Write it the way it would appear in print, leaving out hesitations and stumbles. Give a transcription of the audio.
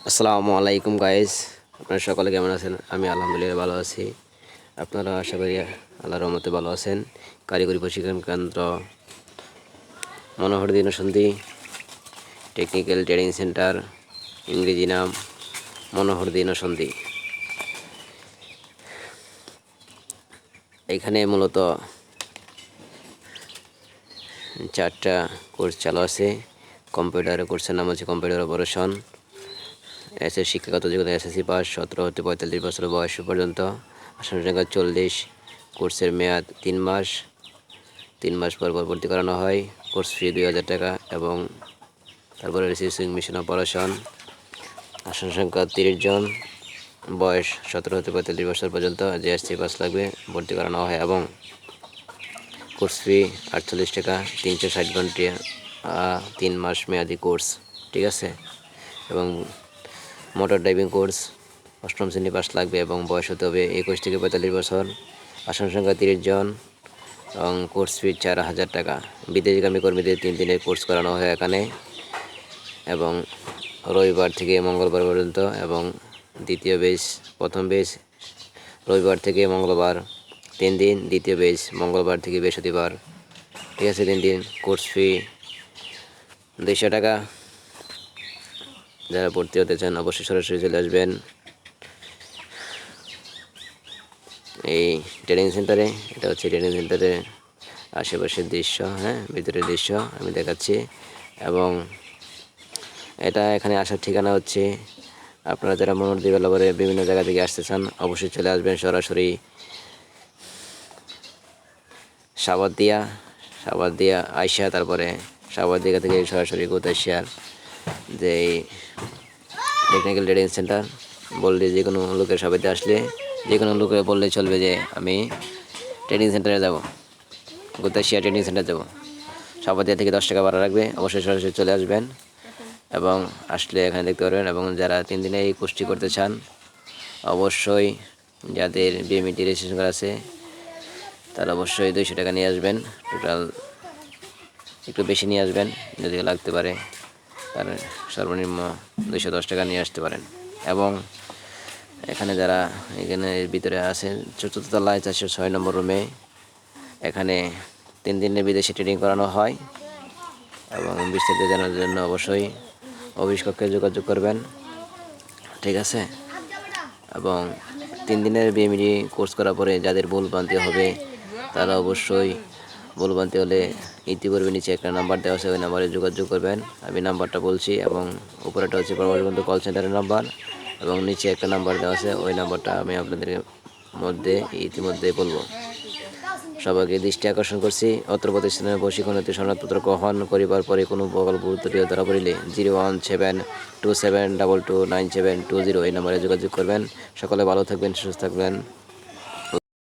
আসসালামু আলাইকুম গাইস, আপনারা সকলে কেমন আছেন? আমি আলহামদুলিল্লাহ ভালো আছি। আপনারা আশা করি আল্লাহর রহমতে ভালো আছেন। কারিগরি প্রশিক্ষণ কেন্দ্র মনোহর দিনসন্ধি টেকনিক্যাল ট্রেনিং সেন্টার, ইংরেজি নাম মনোহর দিনসন্ধি। এখানে মূলত 4টা কোর্স চালু আছে। কম্পিউটার কোর্সের নাম হচ্ছে কম্পিউটার অপারেশন। শিক্ষাগত যোগ্যতা এসএসসি পাস, 17 হতে 45 বছর বয়স পর্যন্ত। আসন সংখ্যা 40। কোর্সের মেয়াদ 3 মাস। 3 মাস পর ভর্তি করানো হয়। কোর্স ফি 2000 টাকা এবং তারপরে রিসিভিং মিশন অপারেশন। আসন সংখ্যা 30 জন। বয়স 17 হতে 45 বছর পর্যন্ত। জিএসসি পাস লাগবে, ভর্তি করানো হয় এবং কোর্স ফি 48 টাকা, 360 ঘন্টা, 3 মাস মেয়াদি কোর্স। ঠিক আছে। এবং মোটর ড্রাইভিং কোর্স 8ম শ্রেণী পাস লাগবে এবং বয়স হতে হবে 21 থেকে 45 বছর। আসন সংখ্যা 30 জন এবং কোর্স ফি 4000 টাকা। বিদেশগামী কর্মীদের 3 দিনের কোর্স করানো হয় এখানে এবং রবিবার থেকে মঙ্গলবার পর্যন্ত এবং দ্বিতীয় বেচ, প্রথম বেচ রবিবার থেকে মঙ্গলবার 3 দিন, দ্বিতীয় বেচ মঙ্গলবার থেকে বৃহস্পতিবার। ঠিক আছে, 3 দিন। কোর্স ফি 200 টাকা। যারা ভর্তি হতে চান অবশ্যই সরাসরি চলে আসবেন এই ট্রেনিং সেন্টারে। এটা হচ্ছে ট্রেনিং সেন্টারের আশেপাশের দৃশ্য, ভিতরের দৃশ্য আমি দেখাচ্ছি। এবং এটা এখানে আসার ঠিকানা হচ্ছে, আপনারা যারা মনোহর ডেভেলপারে বিভিন্ন জায়গা থেকে আসতে চান অবশ্যই চলে আসবেন সরাসরি সাবাদিয়া আইসা, তারপরে সাবাদিয়া থেকে সরাসরি কোথায় যে টেকনিক্যাল ট্রেনিং সেন্টার বললে যে কোনো লোকের সবাইতে আসলে যে কোনো লোকে বললে চলবে যে আমি ট্রেনিং সেন্টারে যাব, গোতাশিয়া ট্রেনিং সেন্টার যাব। সাবাদিয়া থেকে 10 টাকা ভাড়া রাখবে। অবশ্যই সরাসরি চলে আসবেন এবং আসলে এখানে দেখতে পারবেন। এবং যারা 3 দিনে এই কোর্সটি করতে চান অবশ্যই, যাদের বিএমইটি রেজিস্ট্রেশন করা আছে তারা অবশ্যই 200 টাকা নিয়ে আসবেন। টোটাল একটু বেশি নিয়ে আসবেন, যদি লাগতে পারে তার সর্বনিম্ন 210 টাকা নিয়ে আসতে পারেন। এবং এখানে যারা এখানে ভিতরে আছেন 4th তলায় 406 নম্বর রুমে এখানে 3 দিনের বিদেশি ট্রেনিং করানো হয় এবং বিস্তারিত জানার জন্য অবশ্যই অফিস কক্ষে যোগাযোগ করবেন। ঠিক আছে। এবং 3 দিনের বিএমইডি কোর্স করার পরে যাদের ভুলভ্রান্তি হবে তারা অবশ্যই, ভুলভ্রান্তি হলে ইতিপূর্বে নিচে একটা নাম্বার দেওয়া আছে, ওই নাম্বারে যোগাযোগ করবেন। আমি নাম্বারটা বলছি এবং উপরেটা হচ্ছে প্রবাসী কল সেন্টারের নাম্বার এবং নিচে একটা নাম্বার দেওয়া আছে, ওই নাম্বারটা আমি আপনাদের ইতিমধ্যে বলবো। সবাইকে দৃষ্টি আকর্ষণ করছি, অত্র প্রতিষ্ঠানের প্রশিক্ষণার্থী সনদপত্র গ্রহণ করিবার পরে কোনো প্রকল্প ত্রুটি ধরা পড়িলে 01727229720 এই নম্বরে যোগাযোগ করবেন। সকলে ভালো থাকবেন, সুস্থ থাকবেন।